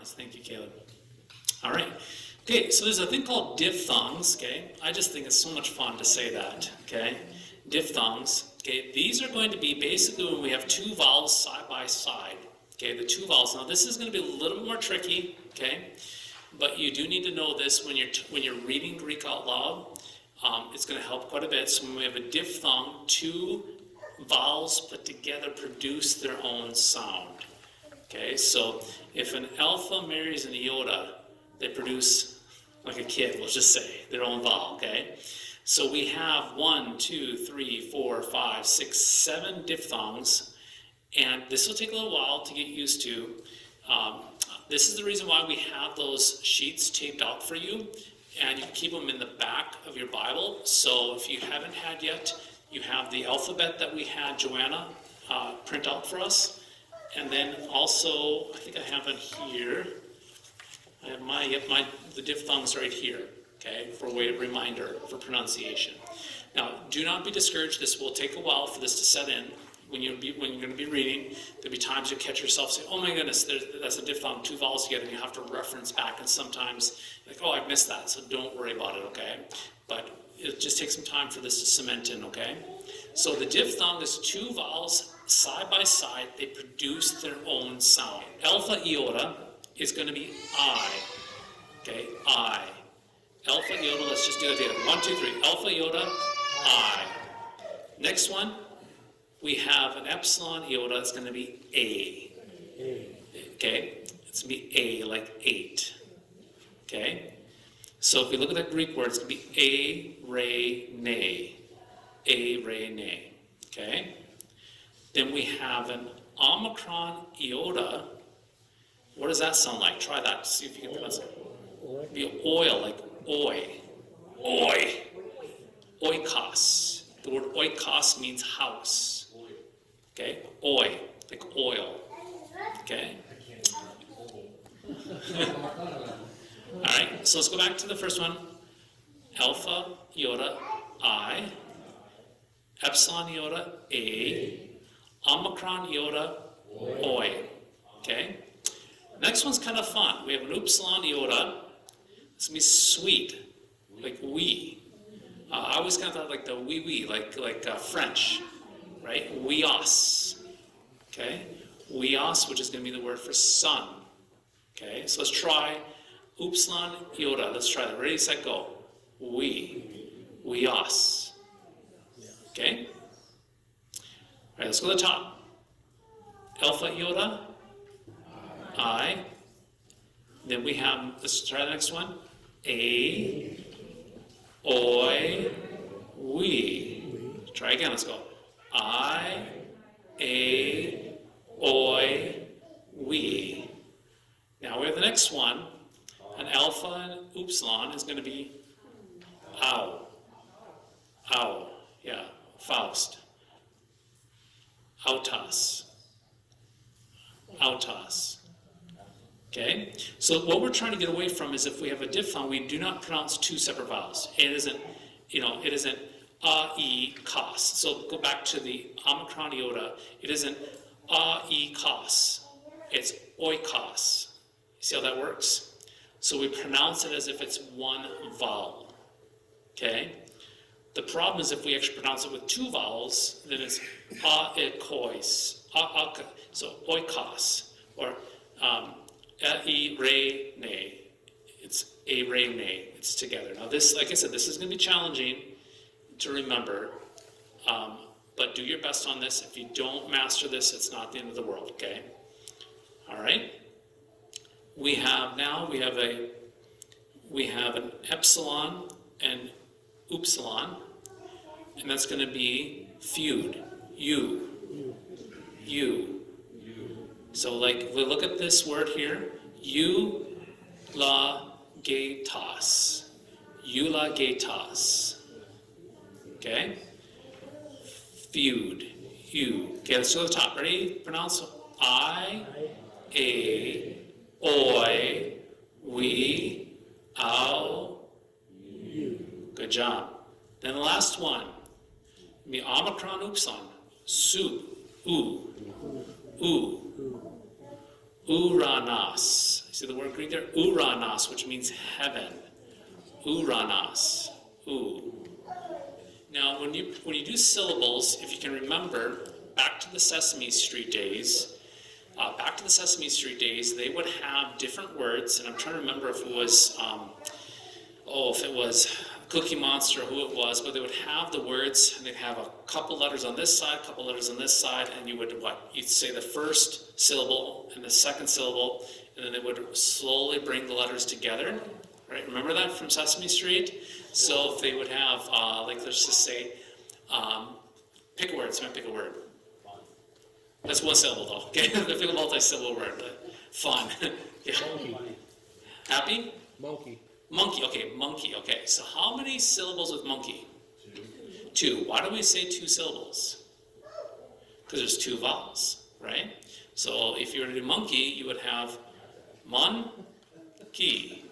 Nice, thank you, Caleb. All right. Okay, so there's a thing called diphthongs, okay? I just think it's so much fun to say that, okay? Diphthongs, okay? These are going to be basically when we have two vowels side by side, okay? The two vowels. Now, this is going to be a little bit more tricky, okay? But you do need to know this when you're reading Greek out loud. It's going to help quite a bit. So when we have a diphthong, two vowels put together produce their own sound. Okay, so if an alpha marries an iota, they produce, like a kid, we'll just say, their own vowel, okay? So we have 1, 2, 3, 4, 5, 6, 7 diphthongs, and this will take a little while to get used to. This is the reason why we have those sheets taped out for you, and you can keep them in the back of your Bible. So if you haven't had yet, you have the alphabet that we had Joanna print out for us. And then also, I think I have it here. I have the diphthongs right here, okay, for a way of reminder for pronunciation. Now, do not be discouraged. This will take a while for this to set in. When you're going to be reading, there'll be times you catch yourself say, "Oh my goodness, that's a diphthong, two vowels together," and you have to reference back. And sometimes, like, "Oh, I missed that," so don't worry about it, okay? But it just takes some time for this to cement in, okay? So the diphthong is two vowels side by side. They produce their own sound. Alpha iota is going to be I. Okay, I. Alpha iota, let's just do that together. 1, 2, 3. Alpha iota, I. Next one, we have an epsilon iota. It's going to be A. Okay, it's going to be A, like 8. Okay, so if we look at that Greek word, it's going to be a, re, ne. A, re, ne. Okay. Then we have an omicron iota. What does that sound like? Try that. See if you can pronounce it. It'd be oil, like oi. Oi. Oikos. The word oikos means house. Okay? Oi, like oil. Okay? All right, so let's go back to the first one. Alpha iota, I. Epsilon iota, A. Omicron iota, oi. Okay? Next one's kind of fun. We have an upsilon iota. It's going to be sweet, like we. I always kind of thought like the oui, like French, right? Weos. Okay? Weos, which is going to be the word for sun. Okay? So let's try upsilon iota. Let's try that. Ready, set, go. Weos. Okay? All right, let's go to the top. Alpha iota, I. Then we have, let's try the next one. A, oi, we. Try again, let's go. I, a, oi, we. Now we have the next one. An alpha and upsilon is going to be ow. Ow, yeah, Faust. Autos. Autos. Okay? So what we're trying to get away from is if we have a diphthong, we do not pronounce two separate vowels. It isn't e, kos. So go back to the omicron iota. It isn't e, kos. It's oikos. You see how that works? So we pronounce it as if it's one vowel. Okay? The problem is if we actually pronounce it with two vowels, then it's a-ekois, so oikos, or e-re-ne. It's a-re-ne. It's together. Now this, like I said, this is going to be challenging to remember, but do your best on this. If you don't master this, it's not the end of the world, okay? All right? We have an epsilon and upsilon, and that's going to be feud. You. So like, if we look at this word here, eulagatos. Okay? Feud. You. Okay, let's go to the top. Ready? Pronounce I, a, oi, we, ow, you. Good job. Then the last one, the omicron upsilon, soup, Uranos. See the word Greek there? Uranos, which means heaven. Uranos. Ooh. Now, when you do syllables, if you can remember, back to the Sesame Street days, they would have different words, and I'm trying to remember if it was, if it was Cookie Monster, who it was, but they would have the words, and they'd have a couple letters on this side, a couple letters on this side, and you would, you'd say the first syllable and the second syllable, and then they would slowly bring the letters together, right? Remember that from Sesame Street? So if they would have, let's just say, pick a word, someone pick a word. That's one syllable though, okay? Pick a multi-syllable word, but fun. Yeah. Monkey. Happy? Monkey. Monkey, okay. So how many syllables with monkey? Two. Why do we say two syllables? Because there's two vowels, right? So if you were to do monkey, you would have mon-key,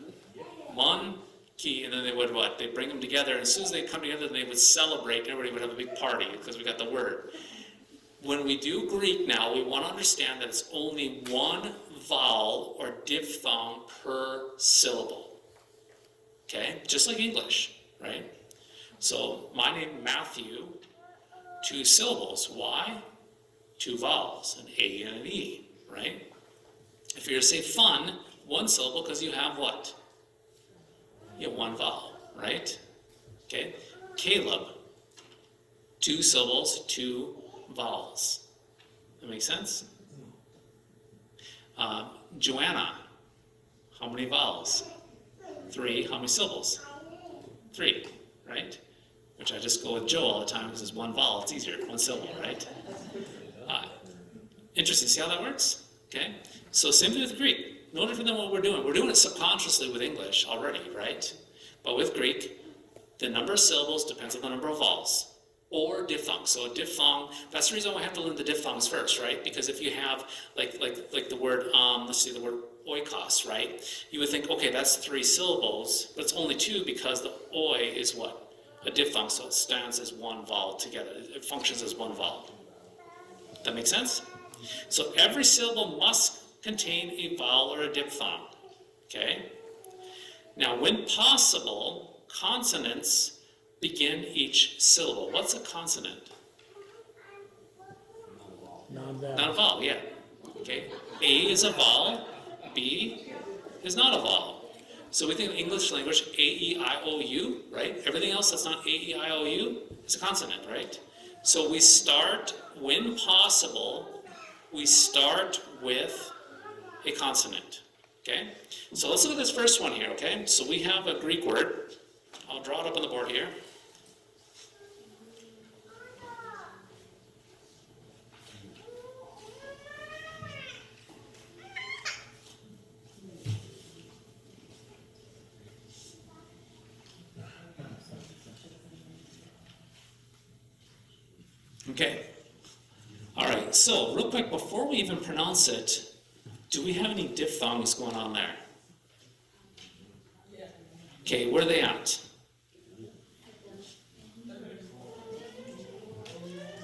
and then they would They'd bring them together, and as soon as they come together, they would celebrate, and everybody would have a big party because we got the word. When we do Greek now, we want to understand that it's only one vowel or diphthong per syllable. Okay? Just like English, right? So, my name, Matthew, two syllables. Why? Two vowels, an A and an E, right? If you're to say fun, one syllable because you have what? You have one vowel, right? Okay? Caleb, two syllables, two vowels. That makes sense? Joanna, how many vowels? 3. How many syllables? 3, right? Which I just go with Joe all the time because it's one vowel. It's easier, one syllable, right? Interesting. See how that works? Okay? So same thing with Greek. No different than what we're doing. We're doing it subconsciously with English already, right? But with Greek, the number of syllables depends on the number of vowels. Or diphthongs. So a diphthong, that's the reason why we have to learn the diphthongs first, right? Because if you have, like the word, let's see, the word oikos, right? You would think, okay, that's 3 syllables, but it's only 2 because the oi is what? A diphthong, so it stands as one vowel together. It functions as one vowel. That make sense? So every syllable must contain a vowel or a diphthong, okay? Now, when possible, consonants begin each syllable. What's a consonant? Non-vowel. Not a vowel, yeah. Okay. A is a vowel, B is not a vowel. So we think in English language, A, E, I, O, U, right? Everything else that's not A, E, I, O, U is a consonant, right? So we start, when possible, we start with a consonant, okay? So let's look at this first one here, okay? So we have a Greek word. I'll draw it up on the board here. Okay. All right, so real quick, before we even pronounce it, do we have any diphthongs going on there? Okay, where are they at?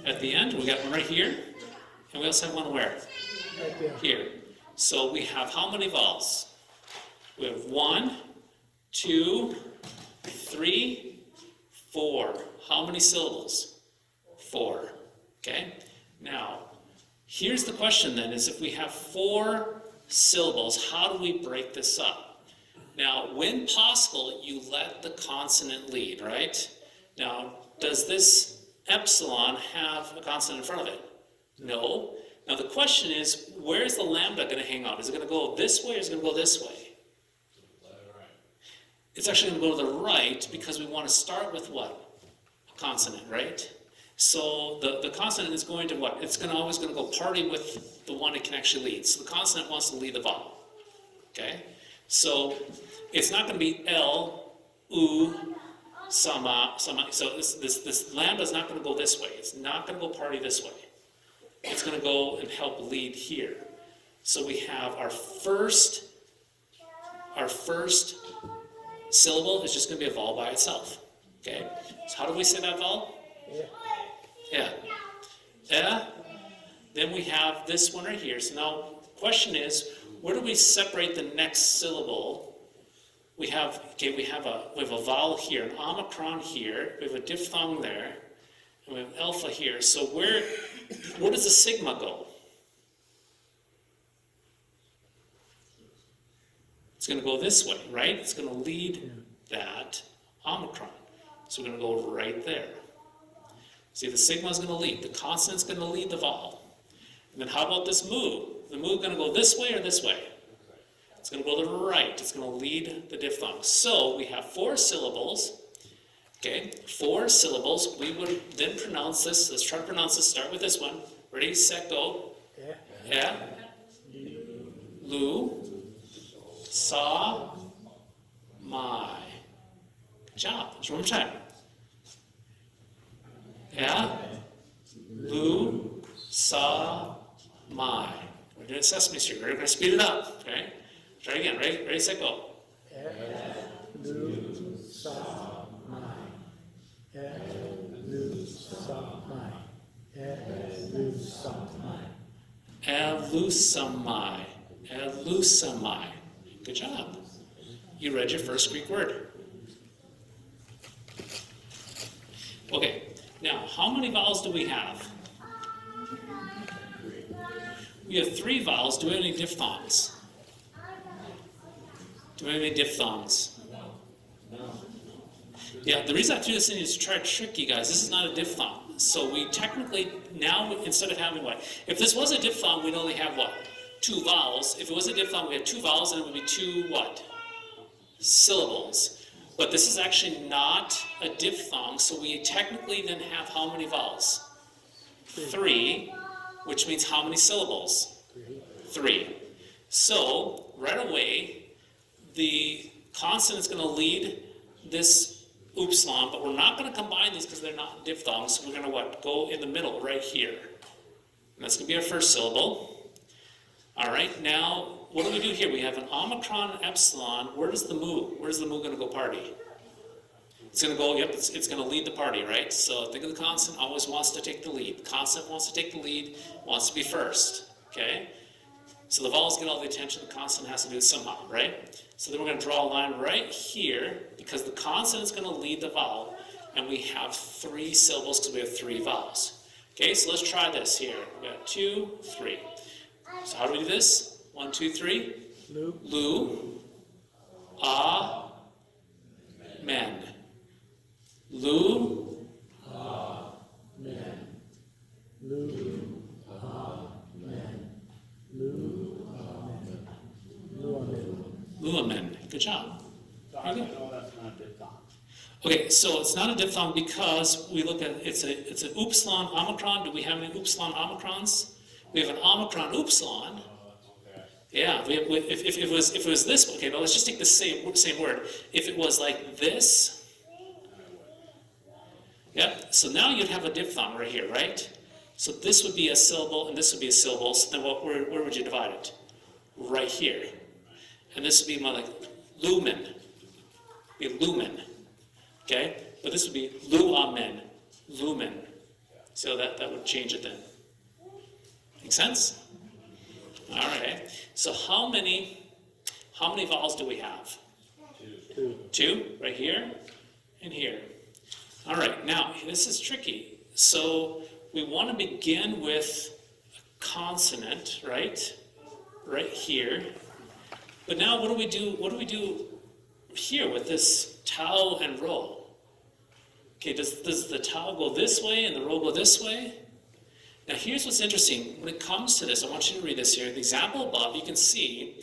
At the end, we got one right here, and we also have one where? Right there. Here. So we have how many vowels? We have 1, 2, 3, 4. How many syllables? 4. Okay? Now, here's the question then, is if we have 4 syllables, how do we break this up? Now, when possible, you let the consonant lead, right? Now, does this epsilon have a consonant in front of it? No. Now, the question is, where's the lambda going to hang out? Is it going to go this way or is it going to go this way? It's actually going to go to the right because we want to start with what? A consonant, right? So the consonant is going to what? It's always going to go party with the one it can actually lead. So the consonant wants to lead the vowel. Okay? So it's not going to be L, U, sama. So this lambda is not going to go this way. It's not going to go party this way. It's going to go and help lead here. So we have our first syllable is just going to be a vowel by itself. Okay? So how do we say that vowel? Yeah. Then we have this one right here. So now the question is, where do we separate the next syllable? We have a vowel here, an omicron here, we have a diphthong there, and we have alpha here. So where does the sigma go? It's going to go this way, right? It's going to lead that omicron. So we're going to go right there. See, the sigma is going to lead. The consonant's going to lead the vowel. And then how about this mu? The mu going to go this way or this way? It's going to go to the right. It's going to lead the diphthong. So we have 4 syllables. Okay, 4 syllables. We would then pronounce this. Let's try to pronounce this. Start with this one. Ready, set, go. Yeah. Lu. Sa. My. Good job. Let's one more time. Yeah. Lu. Sa. My. We're doing Sesame Street. We're going to speed it up. Okay. Try again. Ready, set, go. Lu, sa, mai. Lu, sa, mai. Lu, sa, mai. Elusamai. Elusamai. Good job. You read your first Greek word. Okay, now how many vowels do we have? We have 3 vowels. Do we have any diphthongs? Do we have any diphthongs? Yeah, the reason I threw this in is to try to trick you guys. This is not a diphthong. So we technically, now, instead of having what? If this was a diphthong, we'd only have what? 2 vowels. If it was a diphthong, we had 2 vowels, and it would be 2 what? Syllables. But this is actually not a diphthong, so we technically then have how many vowels? 3, which means how many syllables? 3. So, right away, the consonant is going to lead this upsilon, but we're not going to combine these because they're not diphthongs, so we're going to what? Go in the middle, right here. And that's going to be our first syllable. All right, now, what do we do here? We have an omicron and epsilon. Where does the mu? Where's the mu going to go party? It's going to go, yep, it's going to lead the party, right? So think of the consonant always wants to take the lead. The consonant wants to take the lead, wants to be first, okay? So the vowels get all the attention, the consonant has to do it somehow, right? So then we're going to draw a line right here because the consonant is going to lead the vowel, and we have 3 syllables because we have 3 vowels. Okay, so let's try this here. We got 2, 3. So how do we do this? 1, 2, 3. Lu. Lu. Ah. Men. Lu. Men. Lu. Men. Lu. Men. Luamen. Luamen. Good job. So how do you know that's not diphthong? Okay, so it's not a diphthong because we look at it's an upsilon omicron. Do we have any upsilon omicrons? We have an omicron upsilon. Okay. Yeah, if it was this, okay, but let's just take the same word. If it was like this, yeah, so now you'd have a diphthong right here, right? So this would be a syllable, and this would be a syllable, so then where would you divide it? Right here. And this would be more like lumen, be lumen, okay? But this would be luamen, lumen. So that would change it then. Make sense? All right. So how many vowels do we have? 2. 2, right here and here. All right. Now this is tricky. So we want to begin with a consonant, right? Right here. But now what do we do? What do we do here with this tau and rho? Okay. Does the tau go this way and the rho go this way? Now here's what's interesting. When it comes to this, I want you to read this here. The example above, you can see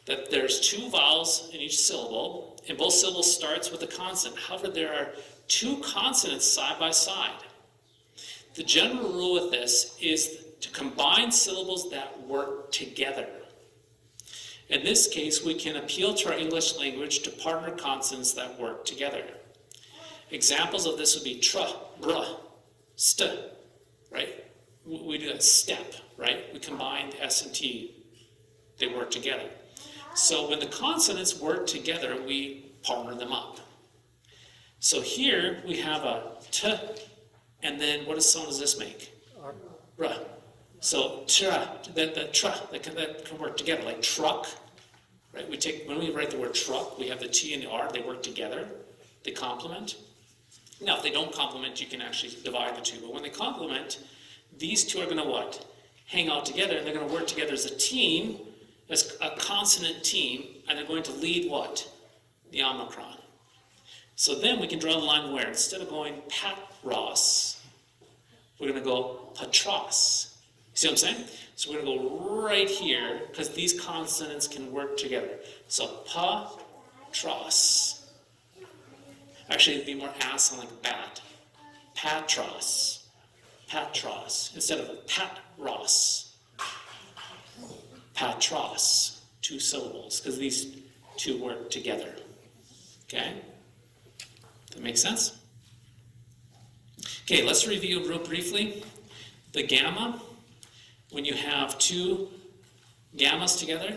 that there's 2 vowels in each syllable, and both syllables starts with a consonant. However, there are 2 consonants side by side. The general rule with this is to combine syllables that work together. In this case, we can appeal to our English language to partner consonants that work together. Examples of this would be tr, br, st, right? We do that step, right? We combine S and T. They work together. So when the consonants work together, we partner them up. So here we have a t, and then what sound does this make? R. Bruh. So tra, that can work together, like truck, right? When we write the word truck, we have the T and the R, they work together, they complement. Now, if they don't complement, you can actually divide the two, but when they complement, these two are going to what? Hang out together, and they're going to work together as a team, as a consonant team, and they're going to lead what? The omicron. So then we can draw the line where instead of going patros, we're going to go patros. See what I'm saying? So we're going to go right here, because these consonants can work together. So patros. Actually, it'd be more sound like bat. Patros. Patros. Instead of patros. Patros. 2 syllables, because these two work together. Okay? That makes sense? Okay, let's review real briefly. The gamma, when you have 2 gammas together,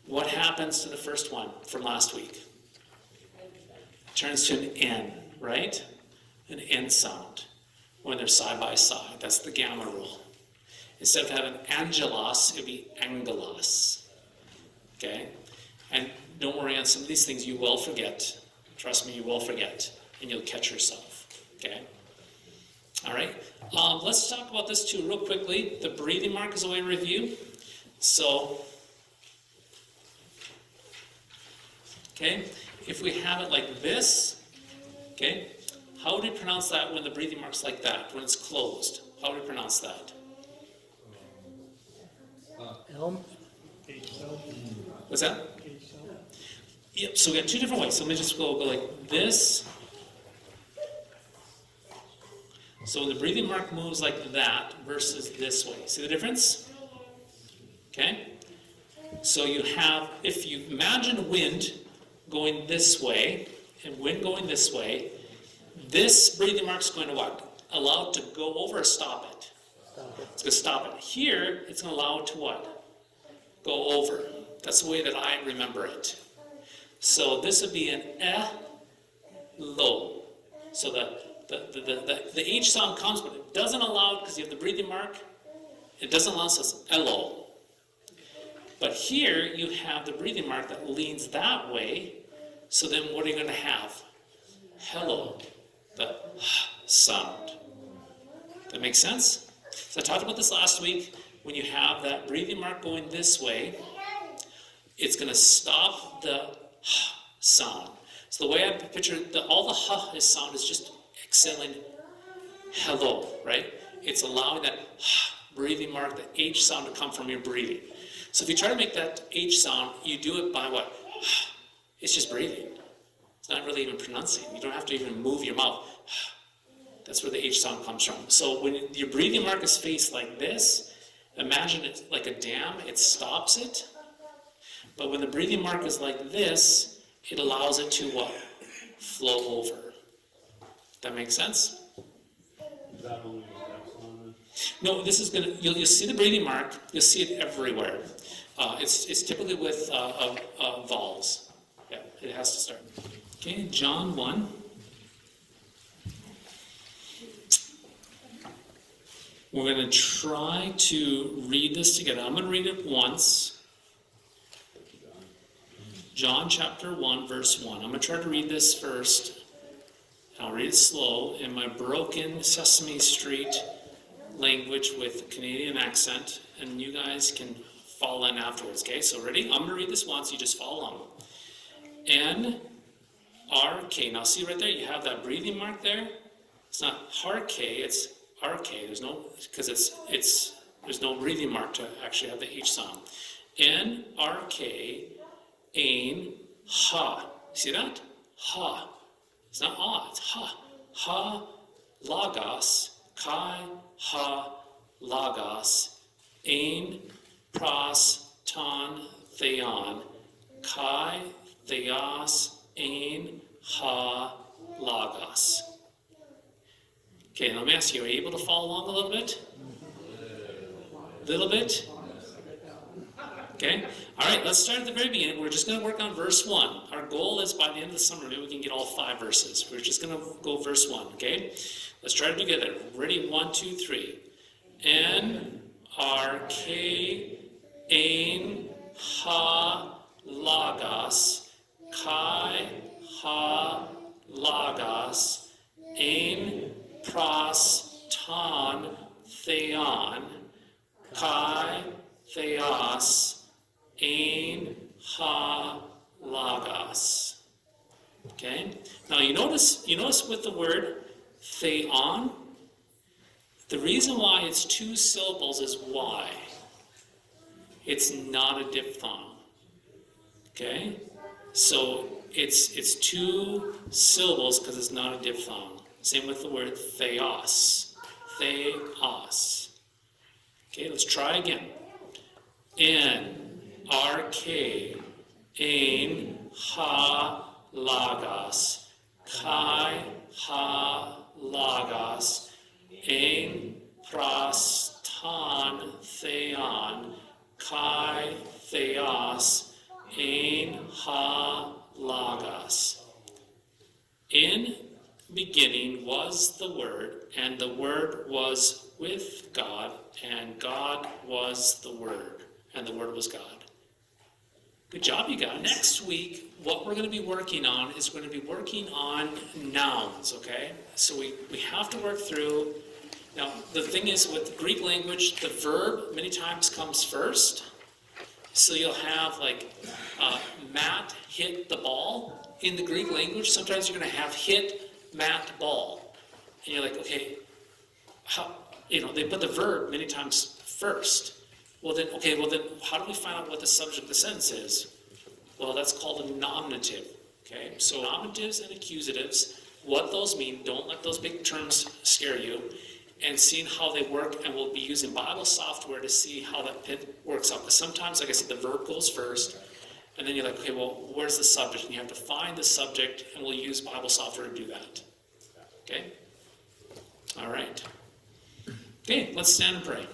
what happens to the first one from last week? Turns to an N, right? An N sound when they're side by side. That's the gamma rule. Instead of having angelos, it would be angelos. Okay? And don't worry, on some of these things you will forget. Trust me, you will forget. And you'll catch yourself. Okay? All right? Let's talk about this too real quickly. The breathing mark is a way to review. So, okay? If we have it like this, okay, how would we pronounce that when the breathing mark's like that, when it's closed? How would we pronounce that? Elm. What's that? Yep, so we got 2 different ways. So let me just go like this. So when the breathing mark moves like that versus this way. See the difference? Okay? So you have, if you imagine wind going this way, and wind going this way, this breathing mark is going to what? Allow it to go over or stop it? Stop it. It's going to stop it. Here, it's going to allow it to what? Go over. That's the way that I remember it. So this would be an lo. So the H sound comes, but it doesn't allow it because you have the breathing mark. It doesn't allow it, so it's elo. But here you have the breathing mark that leans that way. So then what are you going to have? Hello, the sound. That makes sense? So I talked about this last week. When you have that breathing mark going this way, it's going to stop the sound. So the way I picture all the is sound is just exhaling hello, right? It's allowing that breathing mark, the H sound to come from your breathing. So if you try to make that H sound, you do it by what? It's just breathing. It's not really even pronouncing. You don't have to even move your mouth. That's where the H sound comes from. So when your breathing mark is faced like this, imagine it like a dam. It stops it. But when the breathing mark is like this, it allows it to what? Flow over. That makes sense? Is that only epsilon? No, this is gonna. You'll see the breathing mark. You'll see it everywhere. It's typically with vowels. Yeah, it has to start. Okay, John 1. We're going to try to read this together. I'm going to read it once. John chapter 1, verse 1. I'm going to try to read this first. I'll read it slow in my broken Sesame Street language with Canadian accent, and you guys can follow in afterwards, okay? So ready? I'm going to read this once, you just follow along. N-R-K. Now see right there, you have that breathing mark there. It's not har-K, it's R-K. There's no, because there's no breathing mark to actually have the H sound. N-R-K, ain, ha. See that? Ha. It's not ah, it's ha. Ha, lagos, kai, ha, lagos, ain, pros, ton, theon, kai, theos, ain, ha, lagos. Okay, let me ask you, are you able to follow along a little bit? Little bit? Okay, all right, let's start at the very beginning. We're just going to work on verse 1. Our goal is by the end of the summer, maybe we can get all 5 verses. We're just going to go verse 1, okay? Let's try it together. Ready? 1, 2, 3. arche, ein, ha, lagos, kai, ha, lagos, ein, pros, ton, theon, kai, theos, ein, ha, lagos. Okay? Now you notice with the word theon, the reason why it's 2 syllables is why. It's not a diphthong. Okay? So it's 2 syllables because it's not a diphthong. Same with the word theos. Theos. Okay, let's try again. En, arche, ein, ha, lagos, kai, ha, lagos, ein, pros, ton, theon, kai, theos, ein, ha, lagos. In beginning was the Word, and the Word was with God, and God was the Word, and the Word was God. Good job, you guys. Next week, what we're going to be working on is we're going to be working on nouns, okay? So we have to work through. Now, the thing is, with the Greek language, the verb many times comes first. So you'll have like Matt hit the ball in the Greek language. Sometimes you're going to have hit Matt ball. And you're like, okay, how, they put the verb many times first. Well then, how do we find out what the subject of the sentence is? Well, that's called a nominative. Okay, so nominatives and accusatives, what those mean, don't let those big terms scare you, and seeing how they work, and we'll be using Bible software to see how that works out. Because sometimes, like I said, the verb goes first, and then you're like, okay, well, where's the subject? And you have to find the subject, and we'll use Bible software to do that. Okay? All right. Okay, let's stand and pray.